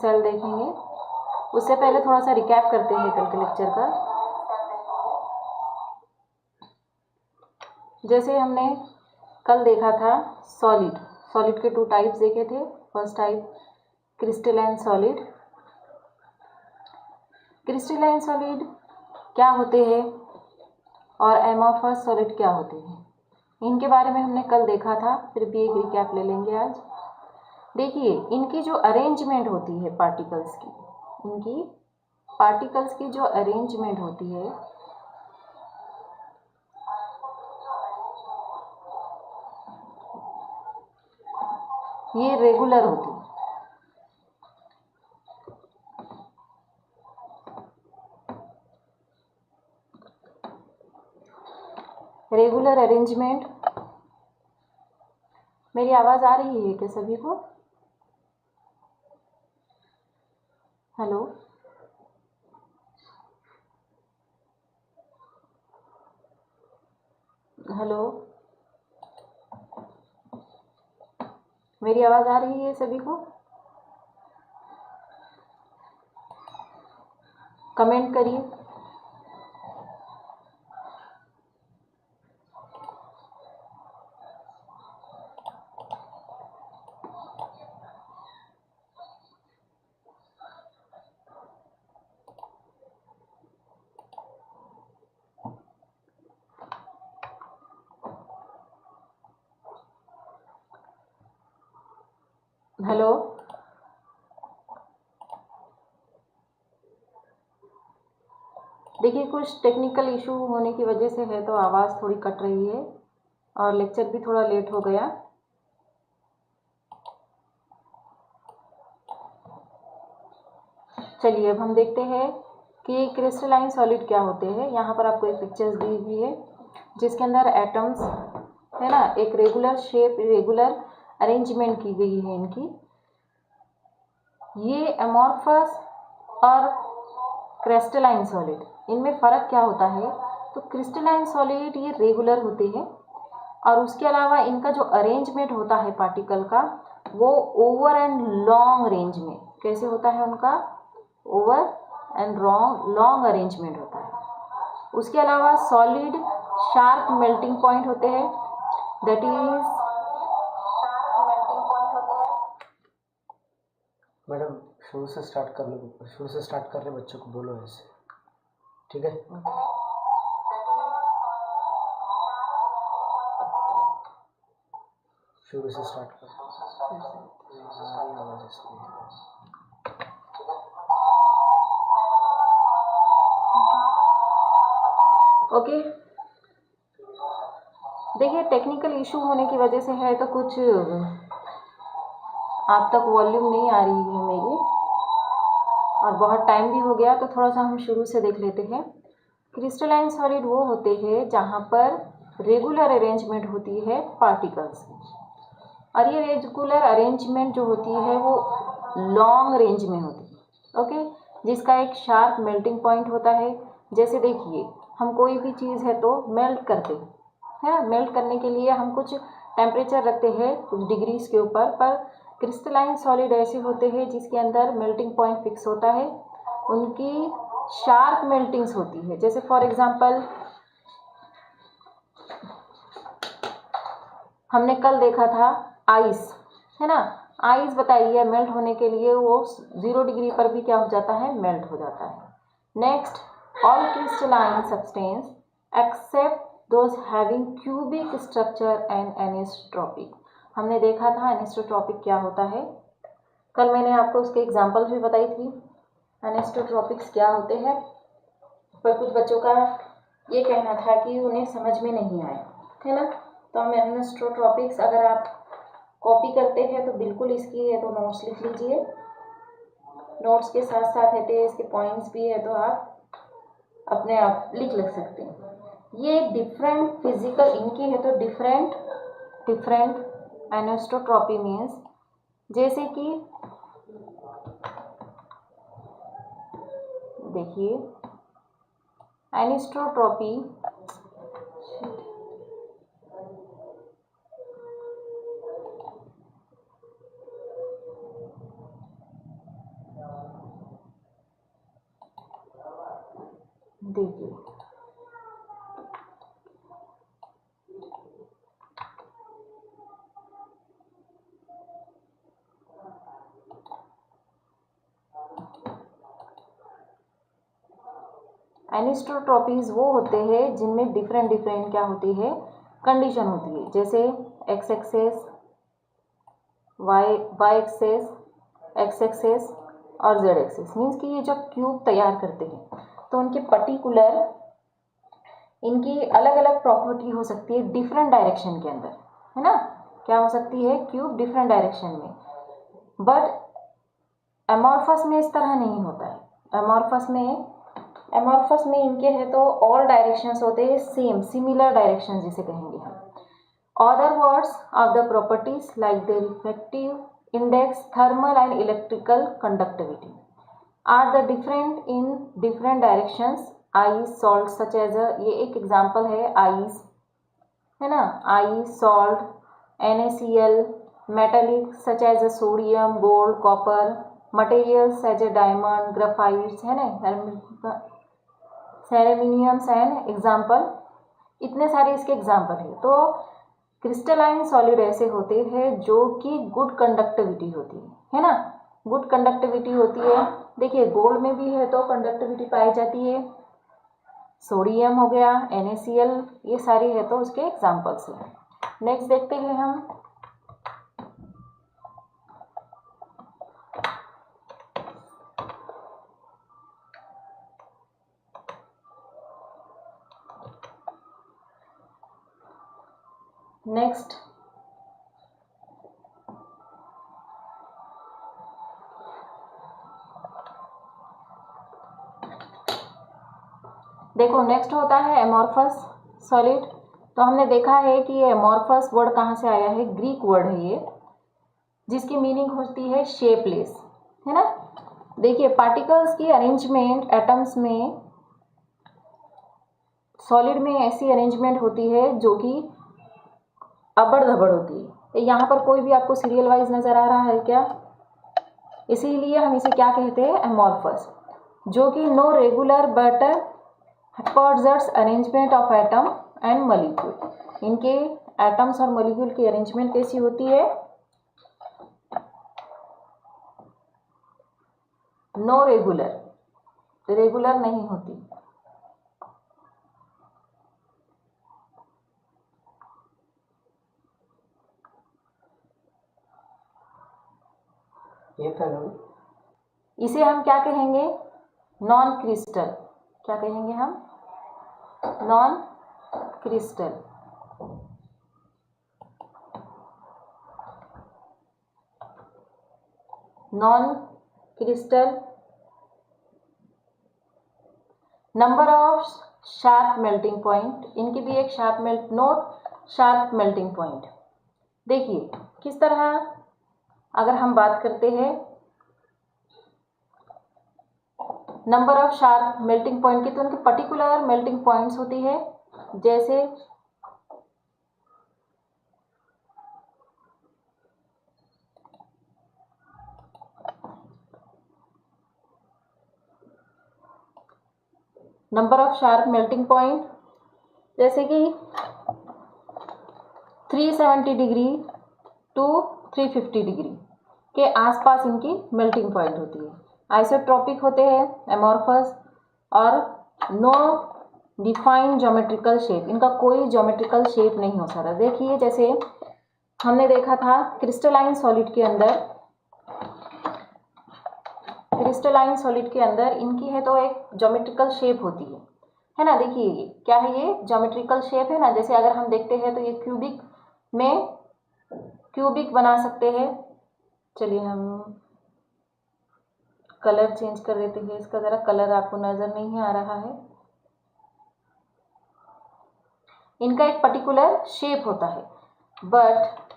Cell देखेंगे। उससे पहले थोड़ा सा रिकैप करते हैं कल के लेक्चर का। जैसे हमने कल देखा था सॉलिड के 2 टाइप्स देखे थे। First type crystalline solid. Crystalline solid क्या होते हैं और एमॉर्फस सॉलिड क्या होते हैं, इनके बारे में हमने कल देखा था। फिर भी एक रिकैप ले लेंगे आज। देखिए, इनकी जो अरेंजमेंट होती है पार्टिकल्स की जो अरेंजमेंट होती है ये रेगुलर होती है। Regular arrangement. मेरी आवाज़ आ रही है क्या सभी को? हेलो, हेलो, मेरी आवाज़ आ रही है सभी को? कमेंट करिए। हेलो, देखिए कुछ टेक्निकल इशू होने की वजह से है तो आवाज़ थोड़ी कट रही है और लेक्चर भी थोड़ा लेट हो गया। चलिए अब हम देखते हैं कि क्रिस्टलाइन सॉलिड क्या होते हैं। यहाँ पर आपको एक पिक्चर्स दी हुई है जिसके अंदर एटम्स है ना, एक रेगुलर शेप, रेगुलर अरेंजमेंट की गई है इनकी। ये एमॉर्फस और क्रिस्टलाइन सॉलिड, इनमें फ़र्क क्या होता है? तो क्रिस्टलाइन सॉलिड ये रेगुलर होते हैं और उसके अलावा इनका जो अरेंजमेंट होता है पार्टिकल का वो ओवर एंड लॉन्ग रेंज में। कैसे होता है उनका? ओवर एंड लॉन्ग अरेंजमेंट होता है। उसके अलावा सॉलिड शार्प मेल्टिंग पॉइंट होते हैं, दैट इज मैडम शुरू से स्टार्ट कर लो, शुरू से स्टार्ट कर रहे बच्चों को बोलो ऐसे, ठीक है? शुरू से स्टार्ट कर। ओके। देखिए टेक्निकल इशू होने की वजह से है तो कुछ आप तक वॉल्यूम नहीं आ रही है मेरी और बहुत टाइम भी हो गया, तो थोड़ा सा हम शुरू से देख लेते हैं। क्रिस्टलाइन सॉलिड वो होते हैं जहाँ पर रेगुलर अरेंजमेंट होती है पार्टिकल्स की, और ये रेगुलर अरेंजमेंट जो होती है वो लॉन्ग रेंज में होती है। ओके, जिसका एक शार्प मेल्टिंग पॉइंट होता है। जैसे देखिए, हम कोई भी चीज़ है तो मेल्ट करते हैं, है ना। मेल्ट करने के लिए हम कुछ टेम्परेचर रखते हैं कुछ डिग्रीज के ऊपर, पर क्रिस्टलाइन सॉलिड ऐसे होते हैं जिसके अंदर मेल्टिंग पॉइंट फिक्स होता है, उनकी शार्प मेल्टिंग्स होती है। जैसे फॉर एग्जांपल हमने कल देखा था आइस, है ना। आइस बताइए मेल्ट होने के लिए वो 0 डिग्री पर भी क्या हो जाता है? मेल्ट हो जाता है। Next, all crystalline substance except those having cubic structure and anisotropic. हमने देखा था एनिसोट्रॉपिक क्या होता है, कल मैंने आपको उसके एग्जांपल भी बताई थी एनिसोट्रॉपिक्स क्या होते हैं, पर कुछ बच्चों का ये कहना था कि उन्हें समझ में नहीं आया, है ना। तो हम एनिसोट्रॉपिक्स अगर आप कॉपी करते हैं तो बिल्कुल इसकी है तो नोट्स लिख लीजिए, नोट्स के साथ साथ है इसके पॉइंट्स भी है तो आप अपने आप लिख सकते हैं। ये डिफरेंट फिजिकल इनकी है तो डिफरेंट एनिसोट्रॉपी मीन्स, जैसे कि देखिए एनिसोट्रॉपी देखिए एनिसोट्रॉपीज वो होते हैं जिनमें डिफरेंट क्या होती है, कंडीशन होती है, जैसे X axis, Y axis, X axis और जेड एक्सेस। मीन्स कि ये जब क्यूब तैयार करते हैं तो उनके पर्टिकुलर इनकी अलग अलग प्रॉपर्टी हो सकती है डिफरेंट डायरेक्शन के अंदर, है ना। क्या हो सकती है, क्यूब डिफरेंट डायरेक्शन में। बट एमॉर्फस में इस तरह नहीं होता है। एमॉर्फस में इनके है तो ऑल डायरेक्शंस होते हैं सेम, सिमिलर डायरेक्शन जिसे कहेंगे हम। Other words of the properties like the refractive index, thermal and electrical conductivity are the different in different directions. Ice, salt such as ये एक एग्जाम्पल है आइस, है ना, ice, salt, NaCl, metallic such as sodium, gold, copper, materials as a diamond, graphites, है ना, सेरेमिनियम्स and example. इतने सारे इसके एग्जाम्पल है। तो क्रिस्टलाइन सॉलिड ऐसे होते हैं जो कि गुड कंडक्टिविटी होती है ना, गुड कंडक्टिविटी होती है। देखिए गोल्ड में भी है तो कंडक्टिविटी पाई जाती है, सोडियम हो गया, NaCl, ये सारी है तो उसके एग्जाम्पल्स हैं। नेक्स्ट देखते हैं हम नेक्स्ट देखो, नेक्स्ट होता है एमॉर्फस सॉलिड। तो हमने देखा है कि ये एमॉर्फस वर्ड कहाँ से आया है, ग्रीक वर्ड है ये, जिसकी मीनिंग होती है शेपलेस, है ना। देखिए पार्टिकल्स की अरेंजमेंट एटम्स में, सॉलिड में ऐसी अरेंजमेंट होती है जो कि अबड़ धबड़ होती है। यहाँ पर कोई भी आपको सीरियल वाइज नजर आ रहा है क्या, इसीलिए हम इसे क्या कहते हैं, एमॉर्फस, जो कि no regular but haphazard arrangement of atom and molecule. इनके एटम्स और मॉलिक्यूल की अरेंजमेंट कैसी होती है, नो रेगुलर नहीं होती। ये था ना, इसे हम क्या कहेंगे, नॉन क्रिस्टल। क्या कहेंगे हम, non crystal. Non crystal. Number of sharp melting point, इनकी भी एक शार्प मेल्टिंग पॉइंट। देखिए किस तरह, अगर हम बात करते हैं number of sharp melting point की, तो उनकी पर्टिकुलर मेल्टिंग पॉइंट्स होती है, जैसे number of sharp melting point, जैसे कि 370 डिग्री टू 350 डिग्री के आसपास इनकी मेल्टिंग पॉइंट होती है। आइसोट्रॉपिक होते हैं एमॉर्फस, और नो डिफाइंड ज्योमेट्रिकल शेप, इनका कोई ज्योमेट्रिकल शेप नहीं हो सकता। देखिए जैसे हमने देखा था क्रिस्टलाइन सॉलिड के अंदर इनकी है तो एक ज्योमेट्रिकल शेप होती है ना। देखिए क्या है, ये ज्योमेट्रिकल शेप है ना। जैसे अगर हम देखते हैं तो ये क्यूबिक बना सकते हैं। चलिए हम कलर चेंज कर देते हैं इसका, ज़रा कलर आपको नज़र नहीं आ रहा है। इनका एक पर्टिकुलर शेप होता है, बट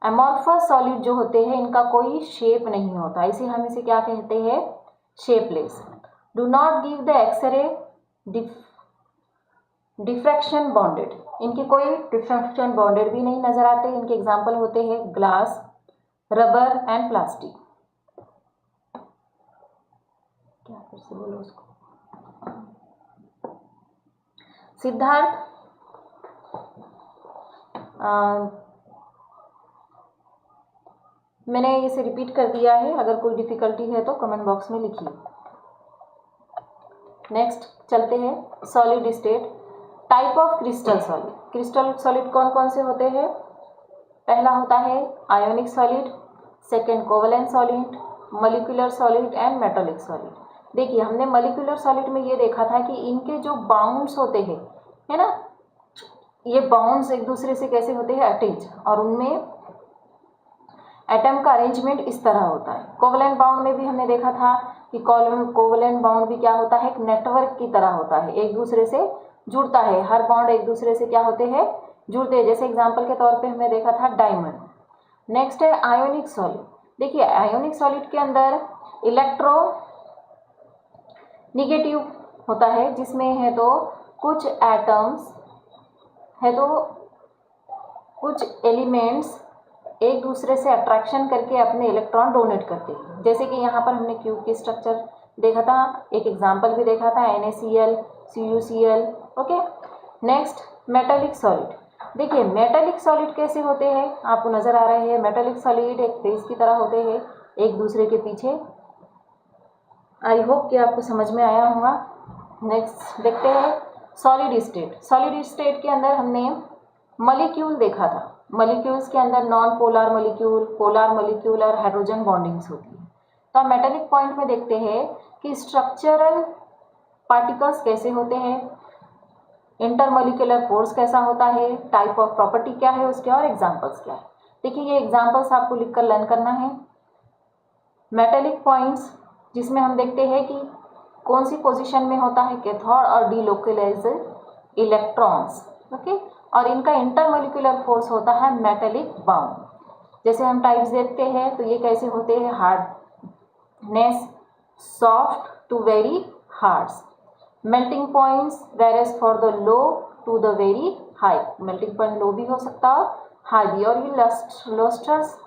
एमॉर्फस सॉलिड जो होते हैं इनका कोई शेप नहीं होता, इसे हम इसे क्या कहते हैं, shapeless. Do not give the X ray diffraction bonded, इनके कोई डिफ्रैक्शन बॉन्डेड भी नहीं नजर आते। इनके एग्जाम्पल होते हैं ग्लास, रबर एंड प्लास्टिक। क्या फिर से बोलो उसको, सिद्धार्थ, मैंने इसे रिपीट कर दिया है, अगर कोई डिफ़िकल्टी है तो कमेंट बॉक्स में लिखिए। नेक्स्ट चलते हैं solid state. Type of crystal solid. Crystal solid कौन कौन से होते हैं? पहला होता है ionic solid, second covalent solid, molecular solid and metallic solid. देखिए हमने मॉलिक्यूलर सॉलिड में ये देखा था कि इनके जो बाउंड्स होते हैं, है ना, ये बाउंड्स एक दूसरे से कैसे होते हैं? अटैच, और उनमें एटम का अरेंजमेंट इस तरह होता है। कोवलेंट बाउंड में भी हमने देखा था कि कोवलेंट बाउंड भी क्या होता है? एक नेटवर्क की तरह होता है, एक दूसरे से जुड़ता है। हर बॉन्ड एक दूसरे से क्या होते हैं? जुड़ते हैं। जैसे एग्जांपल के तौर पे हमने देखा था डायमंड। नेक्स्ट है आयोनिक सॉलिड। देखिए आयोनिक सॉलिड के अंदर इलेक्ट्रो निगेटिव होता है, जिसमें है तो कुछ एटम्स है तो कुछ एलिमेंट्स एक दूसरे से अट्रैक्शन करके अपने इलेक्ट्रॉन डोनेट करते हैं। जैसे कि यहाँ पर हमने क्यूब की स्ट्रक्चर देखा था, एक एग्जांपल भी देखा था NaCl, CuCl। Okay, next metallic solid. देखिए मेटालिक सॉलिड कैसे होते हैं, आपको नज़र आ रहे हैं। मेटालिक सॉलिड एक फेस की तरह होते हैं, एक दूसरे के पीछे। आई होप कि आपको समझ में आया होगा। नेक्स्ट देखते हैं सॉलिड स्टेट। सॉलिड स्टेट के अंदर हमने मॉलिक्यूल देखा था। मॉलिक्यूल्स के अंदर non polar molecule, polar molecule और हाइड्रोजन बॉन्डिंग्स होती है। तो हम मेटालिक पॉइंट में देखते हैं कि स्ट्रक्चरल पार्टिकल्स कैसे होते हैं, इंटरमॉलिक्यूलर फोर्स कैसा होता है, टाइप ऑफ प्रॉपर्टी क्या है उसके, और एग्जांपल्स क्या है। देखिए ये एग्जांपल्स आपको लिखकर लर्न करना है। मेटालिक पॉइंट्स जिसमें हम देखते हैं कि कौन सी पोजीशन में होता है कैथोड और डीलोकलाइज इलेक्ट्रॉन्स। ओके, और इनका इंटरमॉलिक्यूलर फोर्स होता है मेटालिक बाउंड। जैसे हम टाइप्स देखते हैं तो ये कैसे होते हैं? Hardness, soft to very hard. Melting points varies for the low to the very high. Melting point low भी हो सकता है, हाई भी। और ये लस्टर्स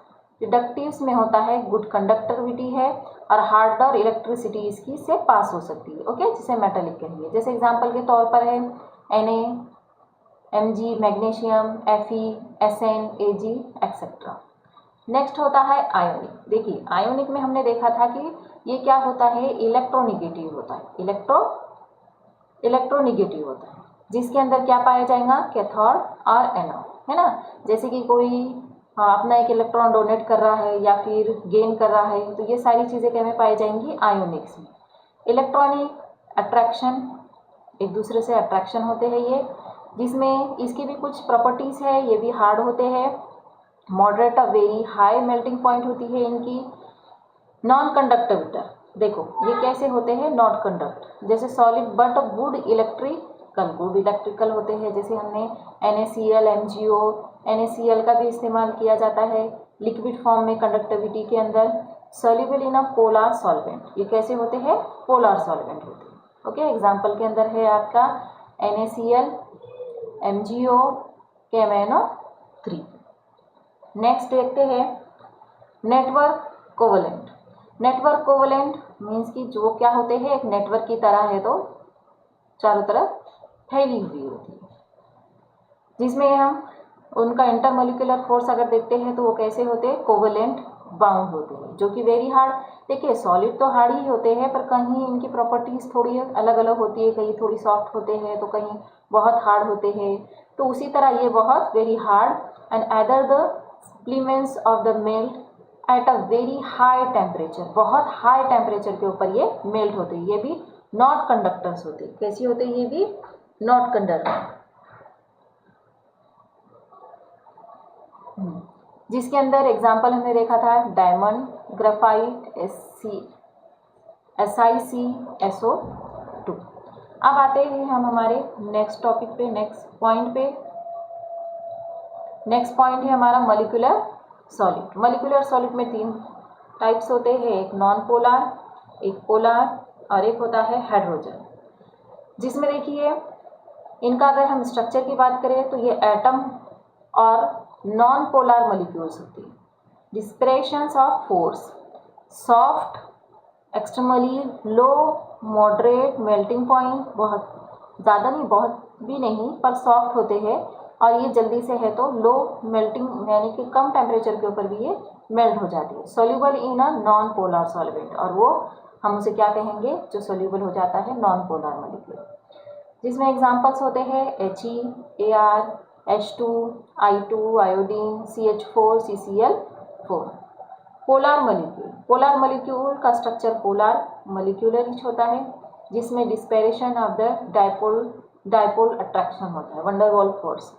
रिडक्टिव्स में होता है, गुड कंडक्टिविटी है, और हार्ड और इलेक्ट्रिसिटी इसकी से पास हो सकती है। ओके, जिसे मेटालिक कहेंगे। जैसे एग्जांपल के तौर पर है Na, Mg magnesium, Fe, Sn, Ag etcetera. Next होता है आयोनिक। देखिए आयोनिक में हमने देखा था कि ये क्या होता है? इलेक्ट्रोनिगेटिव होता है। इलेक्ट्रोनिगेटिव होता है, जिसके अंदर क्या पाया जाएगा? कैथोड और एनोड, है ना। जैसे कि कोई अपना एक इलेक्ट्रॉन डोनेट कर रहा है या फिर गेन कर रहा है, तो ये सारी चीज़ें क्या में पाई जाएंगी? आयोनिक्स में। इलेक्ट्रॉनिक अट्रैक्शन, एक दूसरे से अट्रैक्शन होते हैं ये, जिसमें इसकी भी कुछ प्रॉपर्टीज़ है। ये भी हार्ड होते हैं, मॉडरेट और वेरी हाई मेल्टिंग पॉइंट होती है इनकी। नॉन कंडक्टिविटर, देखो ये कैसे होते हैं? Not conduct. जैसे सॉलिड बट गुड इलेक्ट्रिकल होते हैं। जैसे हमने NaCl, MgO, NaCl का भी इस्तेमाल किया जाता है लिक्विड फॉर्म में कंडक्टिविटी के अंदर। Soluble in a polar solvent, ये कैसे होते हैं? पोलर सॉल्वेंट होते हैं। ओके, एग्जाम्पल के अंदर है आपका NaCl, MgO, KMnO3। नेक्स्ट देखते हैं network covalent. Network covalent means कि जो क्या होते हैं? एक नेटवर्क की तरह है, तो चारों तरफ फैली हुई होती है, जिसमें हम उनका इंटरमॉलिक्यूलर फोर्स अगर देखते हैं तो वो कैसे होते हैं? कोवलेंट बाउंड होते हैं, जो कि वेरी हार्ड। देखिए सॉलिड तो हार्ड ही होते हैं, पर कहीं इनकी प्रॉपर्टीज़ थोड़ी अलग अलग होती है। कहीं थोड़ी सॉफ्ट होते हैं तो कहीं बहुत हार्ड होते हैं। तो उसी तरह ये बहुत very hard and other the supplements of the melt at a very high temperature, बहुत हाई टेम्परेचर के ऊपर ये मेल्ट होते हैं। ये भी नॉट कंडक्टर्स होते हैं। कैसी होते हैं? ये भी नॉट कंडक्टर, जिसके अंदर एग्जाम्पल हमने देखा था डायमंड, ग्रेफाइट, SiCSO2। अब आते हैं हम हमारे नेक्स्ट टॉपिक पे, नेक्स्ट पॉइंट पे। नेक्स्ट पॉइंट है हमारा मॉलिक्यूलर सॉलिड। मॉलिक्यूलर सॉलिड में 3 टाइप्स होते हैं, एक नॉन पोलर, एक पोलर और एक होता है हाइड्रोजन। जिसमें देखिए इनका अगर हम स्ट्रक्चर की बात करें तो ये एटम और नॉन पोलर मॉलिक्यूल्स होती है। Dispersions of force, soft, extremely low, moderate melting point, बहुत ज़्यादा नहीं बहुत भी नहीं पर सॉफ्ट होते हैं और ये जल्दी से है तो लो मेल्टिंग यानी कि कम टेम्परेचर के ऊपर भी ये मेल्ट हो जाती है। Soluble in a non polar solvent, और वो हम उसे क्या कहेंगे, जो सोल्यूबल हो जाता है नॉन पोलर मॉलिक्यूल, जिसमें एग्जांपल्स होते हैं He, Ar, H2, I2, iodine, CH4, CCl4। Polar molecule का स्ट्रक्चर पोलर मॉलिक्यूलरिच होता है, जिसमें डिस्पेरेशन ऑफ द डाइपोल अट्रैक्शन होता है, wonder wall force.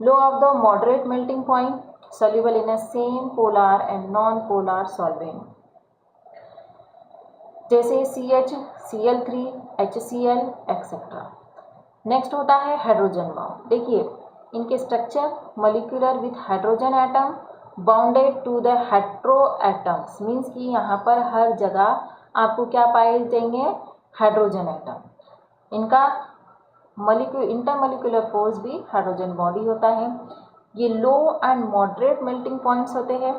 Low of the moderate melting point, soluble in a same polar and non-polar solvent, जैसे CH, Cl3, HCl etcetera. Next होता है hydrogen bond. देखिए इनके structure, molecular with hydrogen atom bounded to the hetero atoms, means कि यहाँ पर हर जगह आपको क्या पाए जाएंगे, हाइड्रोजन एटम। इनका इंटरमॉलिक्यूलर फोर्स भी हाइड्रोजन बॉन्ड ही होता है। ये low and moderate melting points होते हैं,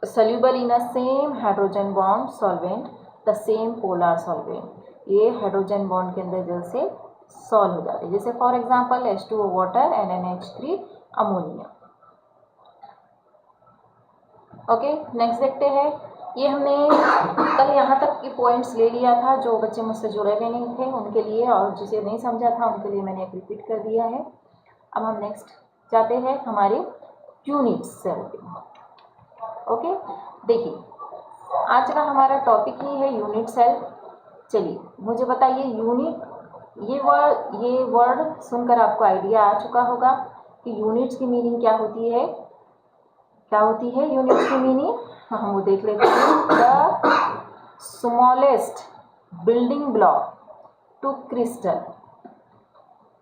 soluble in a same hydrogen bond solvent, the same polar solvent, ये हाइड्रोजन बॉन्ड के अंदर जल से सॉल्व हो जाते हैं, जैसे for example H2O water, NaNH3 ammonia. Okay, next देखते हैं। ये हमने कल यहाँ तक के पॉइंट्स ले लिया था, जो बच्चे मुझसे जुड़े हुए नहीं थे उनके लिए, और जिसे नहीं समझा था उनके लिए मैंने एक रिपीट कर दिया है। अब हम नेक्स्ट जाते हैं हमारे यूनिट सेल पे। ओके, देखिए आज का हमारा टॉपिक ही है यूनिट सेल। चलिए मुझे बताइए यूनिट, ये वर्ड सुनकर आपको आइडिया आ चुका होगा कि यूनिट्स की मीनिंग क्या होती है। क्या होती है यूनिट्स की मीनिंग, हम वो देख लेते हैं। The smallest building block to crystal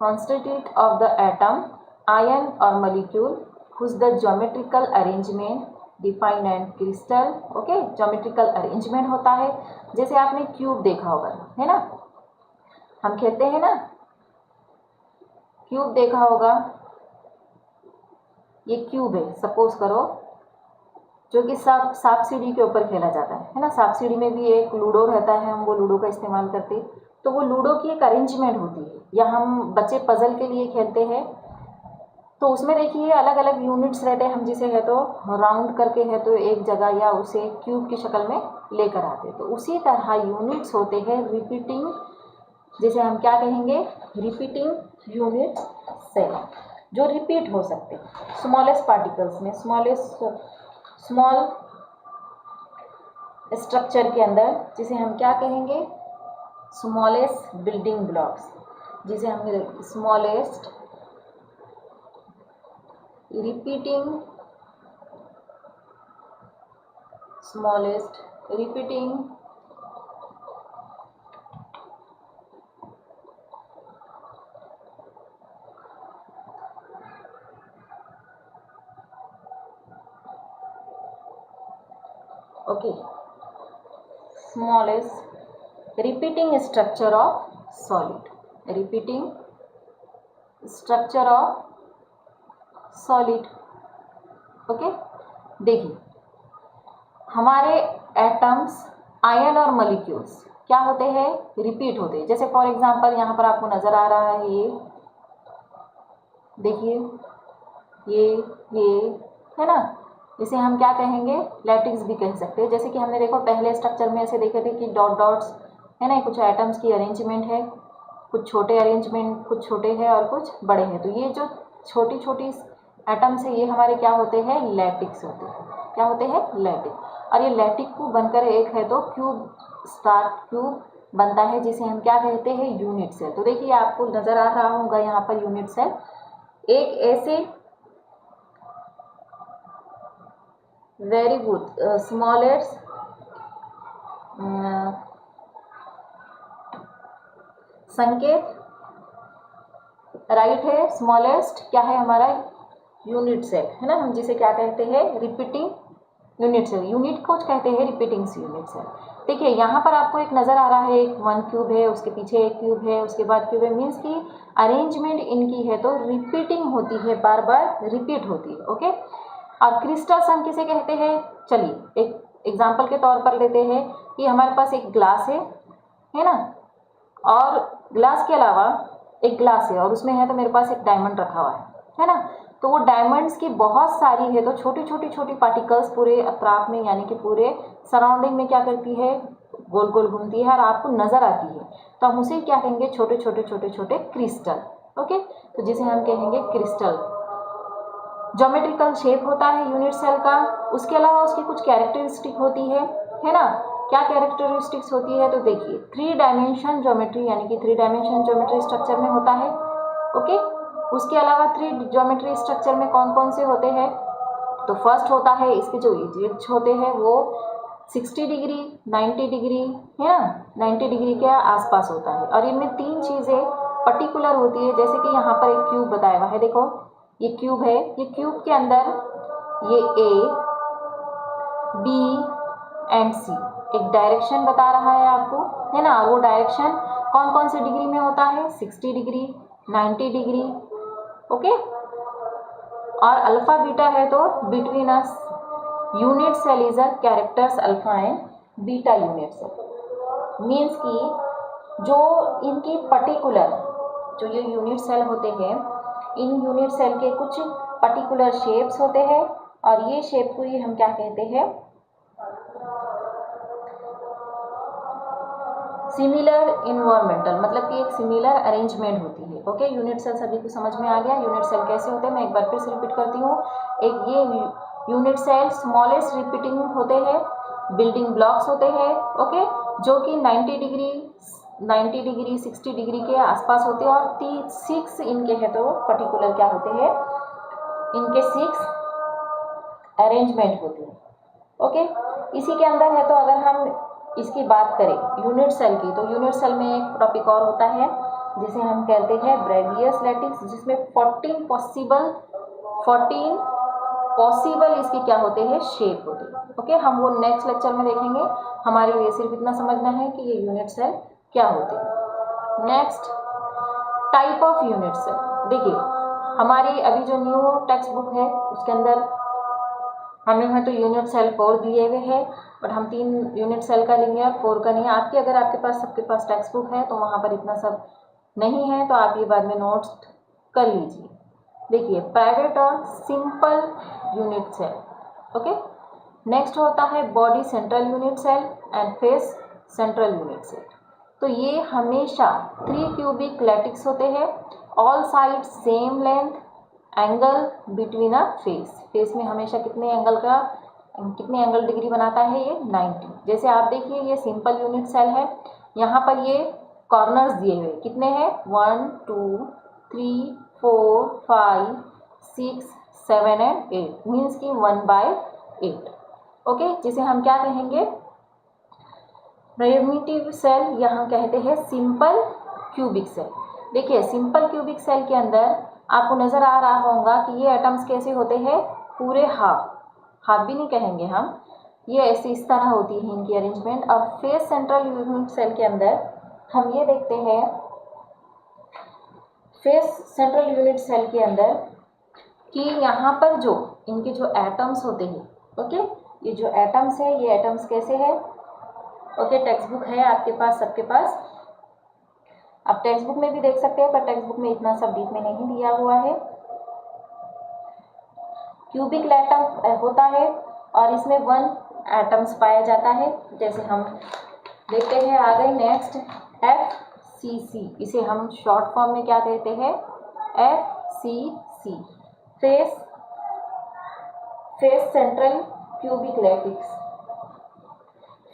constitute of the atom, ion or molecule whose the geometrical arrangement define and crystal. Okay, geometrical arrangement होता है, जैसे आपने क्यूब देखा होगा, है ना, हम खेलते हैं ना, क्यूब देखा होगा। ये क्यूब है सपोज करो, जो कि सांप सीढ़ी के ऊपर खेला जाता है ना। सांप सीढ़ी में भी एक लूडो रहता है, हम वो लूडो का इस्तेमाल करते हैं, तो वो लूडो की एक अरेंजमेंट होती है, या हम बच्चे पजल के लिए खेलते हैं, तो उसमें देखिए अलग अलग यूनिट्स रहते हैं, हम जिसे है तो राउंड करके है तो एक जगह या उसे क्यूब की शक्ल में लेकर आते, तो उसी तरह यूनिट्स होते हैं रिपीटिंग, जिसे हम क्या कहेंगे, रिपीटिंग यूनिट सेल, जो रिपीट हो सकते हैं स्मॉलेस्ट पार्टिकल्स में, स्मॉल स्ट्रक्चर के अंदर, जिसे हम क्या कहेंगे, स्मॉलेस्ट बिल्डिंग ब्लॉक्स, जिसे हम smallest repeating okay, smallest repeating structure of solid, repeating structure of solid. Okay, देखिए हमारे एटम्स, आयन और मॉलिक्यूल्स क्या होते हैं, रिपीट होते हैं। जैसे फॉर एग्जांपल यहाँ पर आपको नजर आ रहा है, ये देखिए, ये है ना, इसे हम क्या कहेंगे, लैटिक्स भी कह सकते हैं। जैसे कि हमने देखो पहले स्ट्रक्चर में ऐसे देखे थे कि डॉट डॉट्स है ना, कुछ एटम्स की अरेंजमेंट है, कुछ छोटे अरेंजमेंट, कुछ छोटे हैं और कुछ बड़े हैं, तो ये जो छोटी छोटी एटम्स है ये हमारे क्या होते हैं, लैटिक्स होते हैं। क्या होते हैं, लैटिक। और ये लैटिक को बनकर एक है तो क्यूब बनता है, जिसे हम क्या कहते हैं, यूनिट सेल। तो देखिए आपको नजर आ रहा होगा यहाँ पर यूनिट सेल, एक ऐसे, वेरी गुड, स्मॉलेस्ट संकेत राइट है, स्मॉलेस्ट क्या है हमारा, यूनिट सेल है ना, हम जिसे क्या कहते हैं, रिपीटिंग यूनिट सेल। यूनिट को कहते हैं रिपीटिंग यूनिट सेल। देखिए यहाँ पर आपको एक नज़र आ रहा है, एक वन क्यूब है, उसके पीछे एक क्यूब है, उसके बाद क्यूब है, मीन्स की अरेंजमेंट इनकी है तो रिपीटिंग होती है, बार बार रिपीट होती है। ओके, और क्रिस्टल्स हम किसे कहते हैं, चलिए एक एग्जाम्पल के तौर पर लेते हैं कि हमारे पास एक ग्लास है ना, और ग्लास के अलावा एक ग्लास है और उसमें है तो मेरे पास एक डायमंड रखा हुआ है ना, तो वो डायमंड्स की बहुत सारी है तो छोटी छोटी छोटी पार्टिकल्स पूरे अतराफ में यानी कि पूरे सराउंडिंग में क्या करती है, गोल गोल घूमती है और आपको नज़र आती है, तो हम उसे क्या कहेंगे, छोटे छोटे छोटे छोटे क्रिस्टल। ओके, तो जिसे हम कहेंगे क्रिस्टल। ज्योमेट्रिकल शेप होता है यूनिट सेल का, उसके अलावा उसकी कुछ कैरेक्टरिस्टिक होती है ना। क्या कैरेक्टरिस्टिक्स होती है, तो देखिए 3 डायमेंशन ज्योमेट्री यानी कि 3 डायमेंशन ज्योमेट्री स्ट्रक्चर में होता है। ओके, उसके अलावा 3 ज्योमेट्री स्ट्रक्चर में कौन कौन से होते हैं, तो फर्स्ट होता है इसके जो एजेस होते हैं वो 60 डिग्री 90 डिग्री है ना, 90 डिग्री के आसपास होता है। और इनमें 3 चीज़ें पर्टिकुलर होती है, जैसे कि यहाँ पर एक क्यूब बताया हुआ है, देखो ये क्यूब है, ये क्यूब के अंदर ये ए बी एंड सी एक डायरेक्शन बता रहा है आपको, है ना। वो डायरेक्शन कौन कौन से डिग्री में होता है, 60 डिग्री 90 डिग्री। ओके, और अल्फा बीटा है तो between as unit cell is a characters alpha and beta unit cell. Means कि जो इनकी पर्टिकुलर जो ये यूनिट सेल होते हैं, इन यूनिट सेल के कुछ पर्टिकुलर शेप्स होते हैं और ये शेप को ही हम क्या कहते हैं, सिमिलर इन्वायरमेंटल, मतलब कि एक सिमिलर अरेंजमेंट होती है। ओके, यूनिट सेल सभी को समझ में आ गया। यूनिट सेल कैसे होते हैं मैं एक बार फिर से रिपीट करती हूँ। एक ये यूनिट सेल स्मॉलेस्ट रिपीटिंग होते हैं, बिल्डिंग ब्लॉक्स होते हैं, ओके, जो कि 90 डिग्री 60 डिग्री के आसपास होते हैं और 6 इनके हैं तो पर्टिकुलर क्या होते हैं, इनके 6 अरेंजमेंट होते हैं। ओके, इसी के अंदर है तो अगर हम इसकी बात करें यूनिट सेल की, तो यूनिट सेल में एक टॉपिक और होता है जिसे हम कहते हैं ब्रेवियस लैटिस, जिसमें 14 पॉसिबल इसके क्या होते हैं, शेप होते हैं। ओके, हम वो नेक्स्ट लेक्चर में देखेंगे। हमारे लिए सिर्फ इतना समझना है कि ये यूनिट सेल क्या होते हैं। Next, type of unit cell. देखिए हमारी अभी जो न्यू टेक्स्ट बुक है उसके अंदर हमें है तो यूनिट सेल 4 दिए हुए हैं, बट हम 3 यूनिट सेल का लेंगे और 4 का नहीं है। आपकी अगर आपके पास सबके पास टेक्स्ट बुक है तो वहाँ पर इतना सब नहीं है, तो आप ये बाद में नोट्स कर लीजिए। देखिए प्राइवेट और simple unit cell. Okay, next होता है body central unit cell and face central unit cell. तो ये हमेशा 3 क्यूबिक लैटिक्स होते हैं, all side same length, angle between a face में हमेशा कितने एंगल डिग्री बनाता है, ये 90। जैसे आप देखिए ये सिंपल यूनिट सेल है, यहाँ पर ये कॉर्नर्स दिए हुए कितने हैं, 1 2 3 4 5 6 7 एंड 8, मीन्स कि 1/8। ओके, जिसे हम क्या कहेंगे, प्रिमिटिव सेल, यहाँ कहते हैं सिंपल क्यूबिक सेल। देखिए सिंपल क्यूबिक सेल के अंदर आपको नज़र आ रहा होगा कि ये एटम्स कैसे होते हैं, पूरे हाफ भी नहीं कहेंगे हम, ये ऐसे इस तरह होती है इनकी अरेंजमेंट। और फेस सेंट्रल यूनिट सेल के अंदर हम ये देखते हैं, फेस सेंट्रल यूनिट सेल के अंदर कि यहाँ पर जो इनके जो एटम्स होते हैं, ओके, ये जो एटम्स है ये एटम्स कैसे है, ओके, टेक्स्ट बुक है आपके पास सबके पास, आप टेक्स्ट बुक में भी देख सकते हैं, पर टेक्स्ट बुक में इतना सब डीप में नहीं दिया हुआ है। क्यूबिक एटम होता है और इसमें 1 एटम्स पाया जाता है, जैसे हम देखते हैं आगे। नेक्स्ट FCC, इसे हम शॉर्ट फॉर्म में क्या कहते हैं, FCC, face central cubic lattice.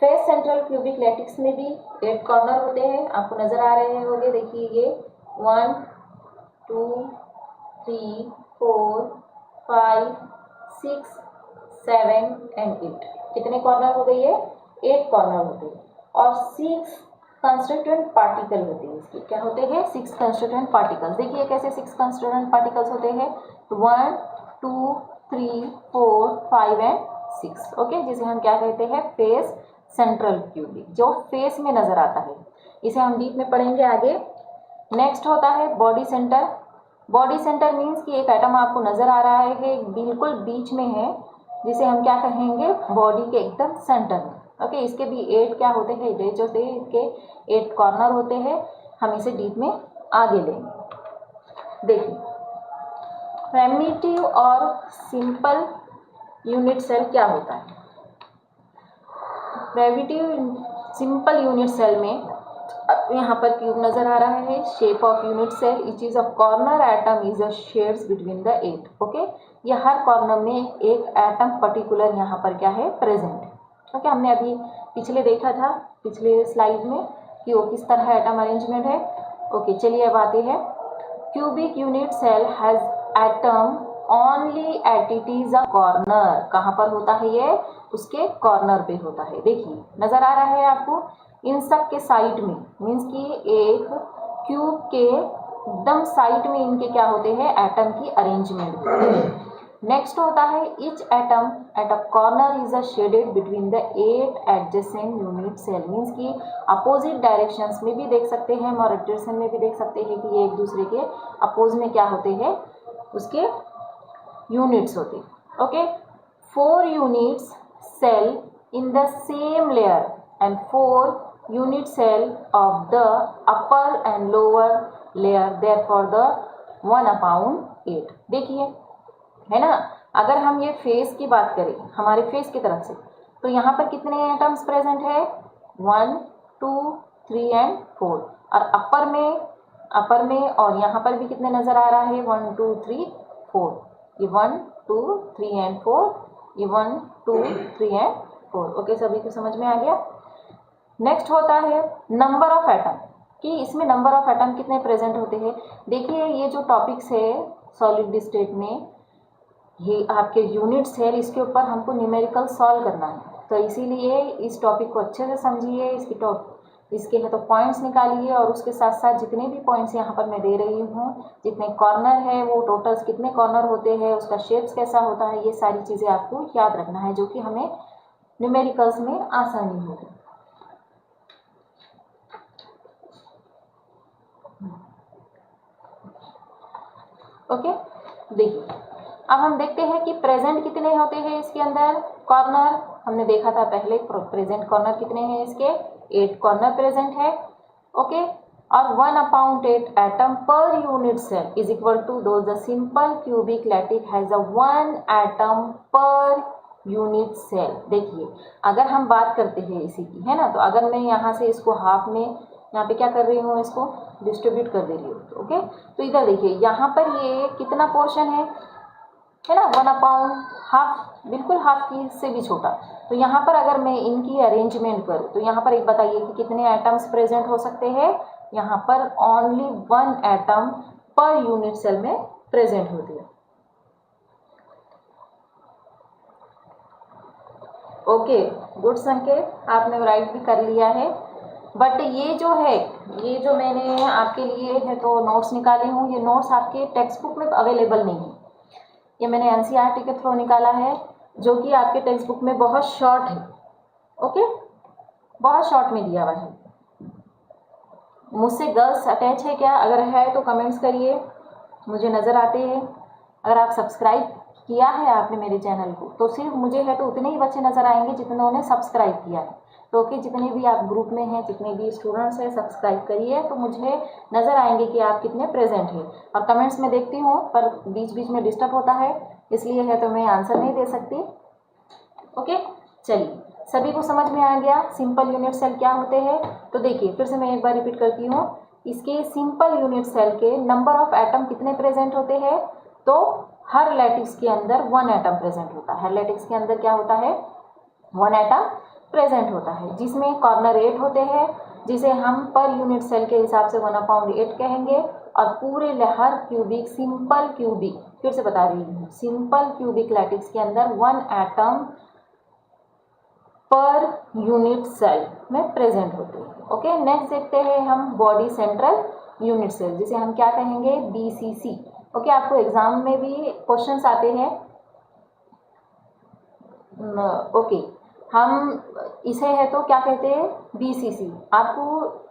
Face central cubic lattice में भी 8 कॉर्नर होते हैं, आपको नज़र आ रहे होंगे। देखिए ये 1 2 3 4 5 6 7 एंड 8, कितने कॉर्नर हो गए, ये 8 कॉर्नर होते हैं। और 6 कंस्टिट्यूएंट पार्टिकल होते हैं, इसके क्या होते हैं, 6 कंस्टिट्यूएंट पार्टिकल्स। देखिए कैसे 6 कंस्टिट्यूएंट पार्टिकल्स होते हैं, तो 1 2 3 4 5 एंड 6, ओके, जिसे हम क्या कहते हैं, फेस सेंट्रल क्यूबिक, जो फेस में नज़र आता है। इसे हम डीप में पढ़ेंगे आगे। नेक्स्ट होता है body centre. Body centre means कि एक एटम आपको नज़र आ रहा है कि बिल्कुल बीच में है, जिसे हम क्या कहेंगे, बॉडी के एकदम सेंटर में। ओके, इसके भी 8 क्या होते हैं, जो से इसके 8 कॉर्नर होते हैं, हम इसे डीप में आगे लेंगे। देखिए प्रिमिटिव और सिंपल यूनिट सेल क्या होता है। प्रिमिटिव सिंपल यूनिट सेल में यहाँ पर क्यूब नजर आ रहा है, shape of unit cell, each is of corner atom is a shades between the 8। Okay, ये हर कॉर्नर में एक एटम पर्टिकुलर यहाँ पर क्या है प्रेजेंट है। ओके, हमने अभी पिछले देखा था पिछले स्लाइड में कि वो किस तरह एटम अरेंजमेंट है। ओके, चलिए अब आते हैं। Cubic unit cell has atom only at it is a corner. कहाँ पर होता है ये, उसके कॉर्नर पे होता है। देखिए नजर आ रहा है आपको, इन सब के साइड में, मीन्स कि एक क्यूब के एकदम साइड में इनके क्या होते हैं, एटम की अरेंजमेंट होती है। नेक्स्ट होता है each atom at a corner is a shaded between the 8 adjacent unit cell. Means कि अपोजिट डायरेक्शंस में भी देख सकते हैं हम और रोटेशन में भी देख सकते हैं कि ये एक दूसरे के अपोज में क्या होते हैं, उसके यूनिट्स होते हैं। Okay, 4 units cell in the same layer and 4 unit cell of the upper and lower layer, therefore the 1/8। देखिए है ना, अगर हम ये फेस की बात करें हमारे फेस की तरफ से, तो यहाँ पर कितने एटम्स प्रेजेंट है, 1 2 3 एंड 4। और अपर में और यहाँ पर भी कितने नजर आ रहा है, 1 2 3 4। ये 1 2 3 एंड 4, ये 1 2 3 एंड 4। ओके, सभी को समझ में आ गया। नेक्स्ट होता है नंबर ऑफ एटम, कि इसमें नंबर ऑफ एटम कितने प्रेजेंट होते हैं। देखिए ये जो टॉपिक्स है सॉलिड स्टेट में, ये आपके यूनिट्स है, इसके ऊपर हमको न्यूमेरिकल सॉल्व करना है, तो इसीलिए इस टॉपिक को अच्छे से समझिए, इसके है तो पॉइंट्स निकालिए, और उसके साथ साथ जितने भी पॉइंट्स यहाँ पर मैं दे रही हूँ, जितने कॉर्नर है वो टोटल्स कितने कॉर्नर होते हैं, उसका शेप्स कैसा होता है, ये सारी चीज़ें आपको याद रखना है, जो कि हमें न्यूमेरिकल्स में आसानी होगी। ओके, देखिए अब हम देखते हैं कि प्रेजेंट कितने होते हैं इसके अंदर कॉर्नर। हमने देखा था पहले प्रेजेंट कॉर्नर कितने हैं इसके, 8 कॉर्नर प्रेजेंट है। ओके, और 1/8 atom per unit cell is equal to दो the simple cubic lattice has a 1 atom per unit cell. देखिए अगर हम बात करते हैं इसी की, है ना, तो अगर मैं यहाँ से इसको हाफ में यहाँ पे क्या कर रही हूँ, इसको डिस्ट्रीब्यूट कर दे रही हूँ। ओके, तो इधर देखिए यहाँ पर ये कितना पोर्शन है ना, 1/2, बिल्कुल हाफ की से भी छोटा। तो यहाँ पर अगर मैं इनकी अरेंजमेंट करूँ तो यहाँ पर एक बताइए कि कितने एटम्स प्रेजेंट हो सकते हैं। यहाँ पर only 1 atom per unit cell में प्रेजेंट होती है। ओके, गुड संकेत, आपने राइट भी कर लिया है। बट ये जो है, ये जो मैंने आपके लिए है तो नोट्स निकाले हूँ, ये नोट्स आपके टेक्स्ट बुक में अवेलेबल नहीं है, ये मैंने एनसीईआरटी के थ्रू निकाला है, जो कि आपके टेक्स्ट बुक में बहुत शॉर्ट है। ओके, बहुत शॉर्ट में दिया हुआ है। मुझसे गर्ल्स अटैच है क्या, अगर है तो कमेंट्स करिए, मुझे नज़र आते हैं। अगर आप सब्सक्राइब किया है आपने मेरे चैनल को, तो सिर्फ मुझे है तो उतने ही बच्चे नज़र आएंगे जितने सब्सक्राइब किया है। तो ओके, जितने भी आप ग्रुप में हैं, जितने भी स्टूडेंट्स हैं, सब्सक्राइब करिए, तो मुझे नज़र आएंगे कि आप कितने प्रेजेंट हैं। और कमेंट्स में देखती हूँ पर बीच बीच में डिस्टर्ब होता है, इसलिए है तो मैं आंसर नहीं दे सकती। ओके, चलिए सभी को समझ में आ गया सिंपल यूनिट सेल क्या होते हैं। तो देखिए फिर से मैं एक बार रिपीट करती हूँ, इसके सिंपल यूनिट सेल के नंबर ऑफ एटम कितने प्रेजेंट होते हैं, तो हर लैटिस के अंदर 1 एटम प्रेजेंट होता है। हर लैटिस के अंदर क्या होता है, 1 एटम प्रेजेंट होता है, जिसमें कॉर्नर 8 होते हैं, जिसे हम पर यूनिट सेल के हिसाब से 1/8 कहेंगे। और पूरे हर क्यूबिक, सिंपल क्यूबिक, फिर से बता रही हूँ, सिंपल क्यूबिक लैटिस के अंदर 1 एटम पर यूनिट सेल में प्रेजेंट होते हैं। ओके, नेक्स्ट देखते हैं हम बॉडी सेंट्रल यूनिट सेल, जिसे हम क्या कहेंगे, BCC। ओके, आपको एग्जाम में भी क्वेश्चंस आते हैं। ओके, हम इसे है तो क्या कहते हैं, BCC। आपको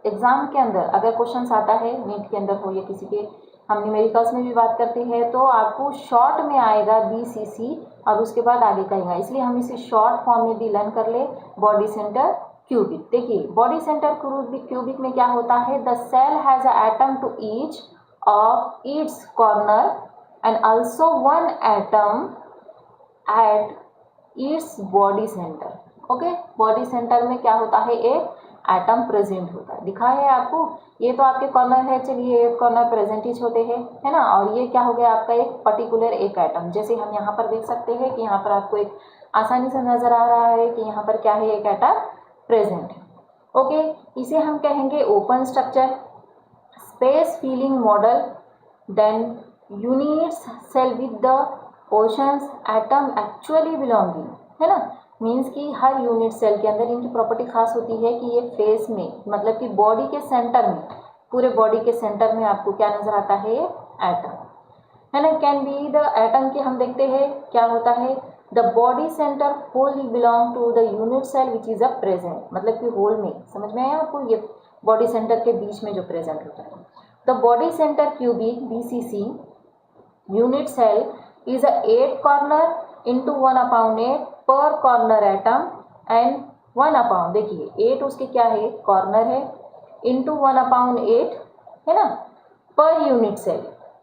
एग्जाम के अंदर अगर क्वेश्चंस आता है, नीट के अंदर हो या किसी के, हम न्यूमेरिकल्स में भी बात करते हैं, तो आपको शॉर्ट में आएगा BCC और उसके बाद आगे कहेगा, इसलिए हम इसे शॉर्ट फॉर्म में भी लर्न कर ले, बॉडी सेंटर क्यूबिक। देखिए बॉडी सेंटर क्यूबिक में क्या होता है, the cell has a atom to each of its corner and also one atom at its body center. Okay, body centre में क्या होता है, एक एटम प्रेजेंट होता है। दिखा है आपको, ये तो आपके कॉर्नर है, चलिए एक कॉर्नर प्रेजेंट ही होते हैं, है ना। और ये क्या हो गया आपका एक पर्टिकुलर एक एटम, जैसे हम यहाँ पर देख सकते हैं कि यहाँ पर आपको एक आसानी से नजर आ रहा है कि यहाँ पर क्या है, एक एटम प्रेजेंट है। ओके, इसे हम कहेंगे open structure, space filling model, then units cell with the portions atom actually belonging, है ना। मीन्स कि हर यूनिट सेल के अंदर इनकी प्रॉपर्टी खास होती है कि ये फेस में, मतलब कि बॉडी के सेंटर में, पूरे बॉडी के सेंटर में आपको क्या नजर आता है, ये एटम, है ना। कैन बी द एटम के हम देखते हैं क्या होता है, the body center whole belong to the unit cell which is a present, मतलब कि होल में, समझ में आया आपको, ये बॉडी सेंटर के बीच में जो प्रेजेंट होता है। The body center cubic BCC unit cell is a 8 corner into 1/8 per corner atom and 1/, देखिए 8 उसके क्या है, कॉर्नर है, into 1/8 है ना, पर यूनिट सेल,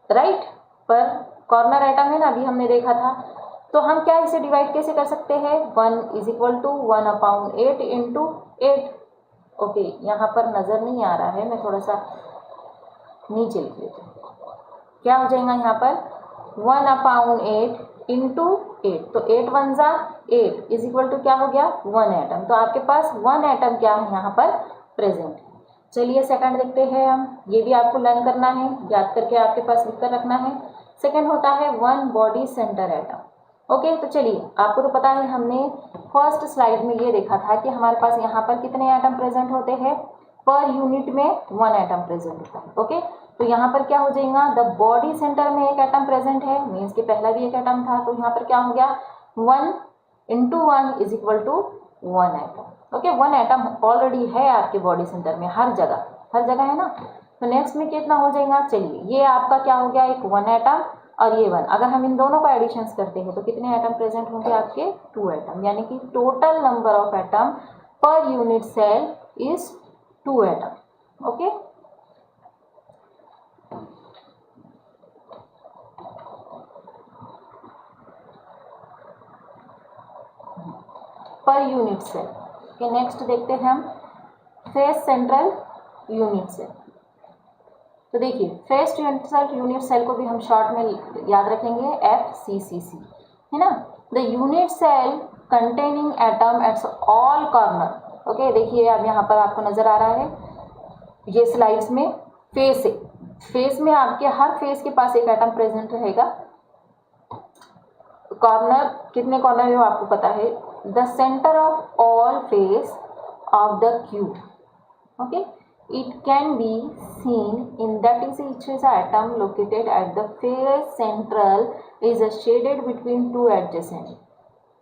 राइट, पर कॉर्नर एटम है ना, अभी हमने देखा था। तो हम क्या इसे डिवाइड कैसे कर सकते हैं, 1 = 1/8 into 8। ओके, यहाँ पर नजर नहीं आ रहा है, मैं थोड़ा सा नीचे लिख लेती हूँ। क्या हो जाएगा यहाँ पर, 1/8 into 8, तो 8 × 1 = 8 इज इक्वल टू क्या हो गया, 1 एटम। तो आपके पास 1 एटम क्या है यहाँ पर प्रेजेंट। चलिए सेकंड देखते हैं हम, ये भी आपको लर्न करना है, याद करके आपके पास लिख कर रखना है। सेकंड होता है 1 बॉडी सेंटर एटम। ओके, तो चलिए आपको तो पता है, हमने फर्स्ट स्लाइड में ये देखा था कि हमारे पास यहाँ पर कितने एटम प्रेजेंट होते हैं, पर यूनिट में 1 एटम प्रेजेंट होता है। ओके, तो यहाँ पर क्या हो जाएगा, द बॉडी सेंटर में एक एटम प्रेजेंट है, मीन्स कि पहला भी एक एटम था, तो यहाँ पर क्या हो गया, 1 × 1 is equal to 1 atom. Okay, 1 atom already है आपके बॉडी सेंटर में, हर जगह है ना। तो नेक्स्ट में कितना हो जाएगा, चलिए ये आपका क्या हो गया, एक 1 एटम और ये 1, अगर हम इन दोनों का एडिशन करते हैं तो कितने एटम प्रेजेंट होंगे आपके, 2 एटम, यानी कि total number of atom per unit cell is 2 atom. Okay, per unit cell के नेक्स्ट देखते हैं हम फेस सेंट्रल यूनिट सेल। तो देखिए फेस सेंट्रल यूनिट सेल को भी हम शॉर्ट में याद रखेंगे FCCC, है ना। The unit cell containing atom at all corner. Okay, देखिए अब यहाँ पर आपको नजर आ रहा है, ये स्लाइड्स में फेस है, फेस में आपके हर फेस के पास एक एटम प्रेजेंट रहेगा। कॉर्नर कितने कॉर्नर है वो आपको पता है, the centre of all face of the cube. Okay, it can be seen in that is each is atom located at the face central is shaded between two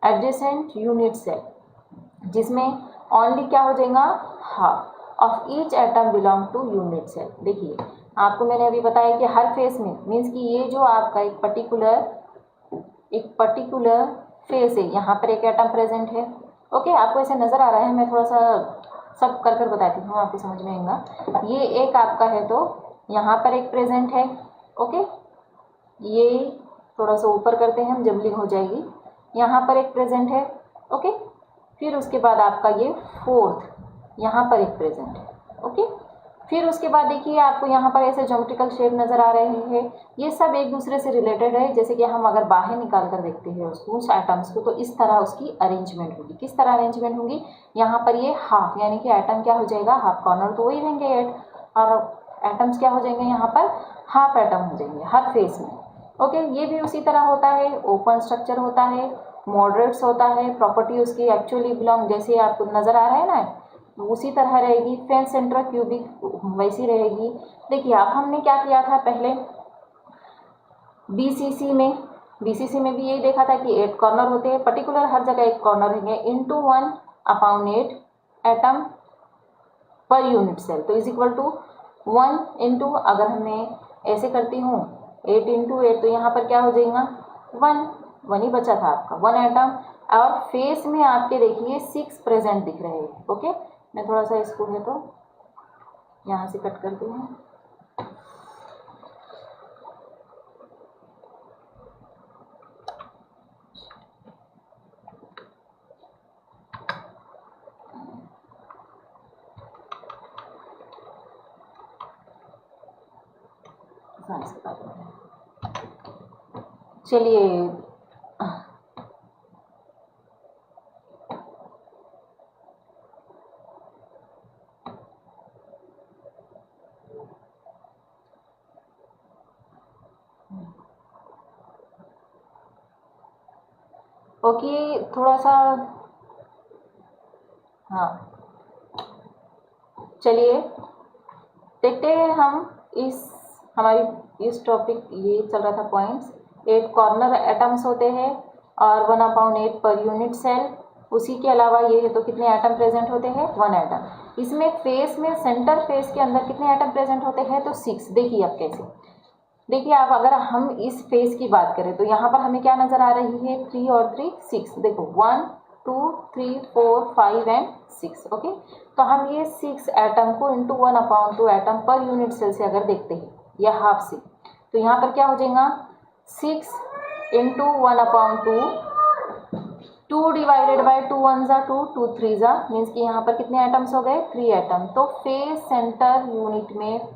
adjacent unit cell, जिसमें only क्या हो जाएगा, half of each atom belong to unit cell। देखिए आपको मैंने अभी बताया कि हर फेस में, मीन्स कि ये जो आपका एक पर्टिकुलर फेस है, यहाँ पर एक एटम प्रेजेंट है। ओके, आपको ऐसे नजर आ रहा है, मैं थोड़ा सा सब कर बताती हूँ, आपको समझ में आएगा। ये एक आपका है तो यहाँ पर एक प्रेजेंट है। ओके, ये थोड़ा सा ऊपर करते हैं हम, जबलिंग हो जाएगी, यहाँ पर एक प्रेजेंट है। ओके, फिर उसके बाद आपका ये फोर्थ यहाँ पर एक प्रेजेंट है। ओके, फिर उसके बाद देखिए आपको यहाँ पर ऐसे ज्योमेट्रिकल शेप नजर आ रहे हैं, ये सब एक दूसरे से रिलेटेड है। जैसे कि हम अगर बाहर निकाल कर देखते हैं उसको, उस एटम्स को, तो इस तरह उसकी अरेंजमेंट होगी। किस तरह अरेंजमेंट होगी, यहाँ पर ये हाफ, यानी कि एटम क्या हो जाएगा, हाफ, कॉर्नर तो वही रहेंगे 8 और एटम्स क्या हो जाएंगे, यहाँ पर हाफ एटम हो जाएंगे हर फेस में। ओके, ये भी उसी तरह होता है, ओपन स्ट्रक्चर होता है, मॉडरेट्स होता है, प्रॉपर्टी उसकी एक्चुअली बिलोंग, जैसे आपको नजर आ रहा है ना, उसी तरह रहेगी। फेस सेंट्रल क्यूबिक वैसी रहेगी। देखिए अब हमने क्या किया था पहले, BCC में भी यही देखा था कि 8 कॉर्नर होते हैं, पर्टिकुलर हर जगह एक कॉर्नर रहेंगे, into 1/8 atom per unit cell, तो इज इक्वल टू 1 इंटू, अगर मैं ऐसे करती हूँ 8 × 8, तो यहाँ पर क्या हो जाएगा, 1 ही बचा था आपका, 1 एटम। और फेस में आपके देखिए 6 प्रेजेंट दिख रहे हैं। ओके, मैं थोड़ा सा इसको है तो यहाँ से कट करती हूँ। साइंस के बारे में। चलिए ओके, थोड़ा सा, हाँ चलिए देखते हैं हम हमारी इस टॉपिक, ये चल रहा था पॉइंट्स। 8 कॉर्नर एटम्स होते हैं और 1/8 पर यूनिट सेल। उसी के अलावा ये है तो कितने एटम प्रेजेंट होते हैं? 1 एटम। इसमें फेस में, सेंटर फेस के अंदर कितने एटम प्रेजेंट होते हैं? तो 6। देखिए अब कैसे, देखिए आप, अगर हम इस फेस की बात करें तो यहाँ पर हमें क्या नजर आ रही है? 3 और 3 6। देखो 1 2 3 4 5 एंड 6। ओके, तो हम ये 6 एटम को into 1/2 atom per unit cell से अगर देखते हैं या हाफ से, तो यहाँ पर क्या हो जाएगा? 6 इंटू 1/2, 2 डिवाइडेड बाई 2 1 जा 2, 2 3 जा, मीन्स कि यहाँ पर कितने एटम्स हो गए? 3 एटम। तो फेस सेंटर यूनिट में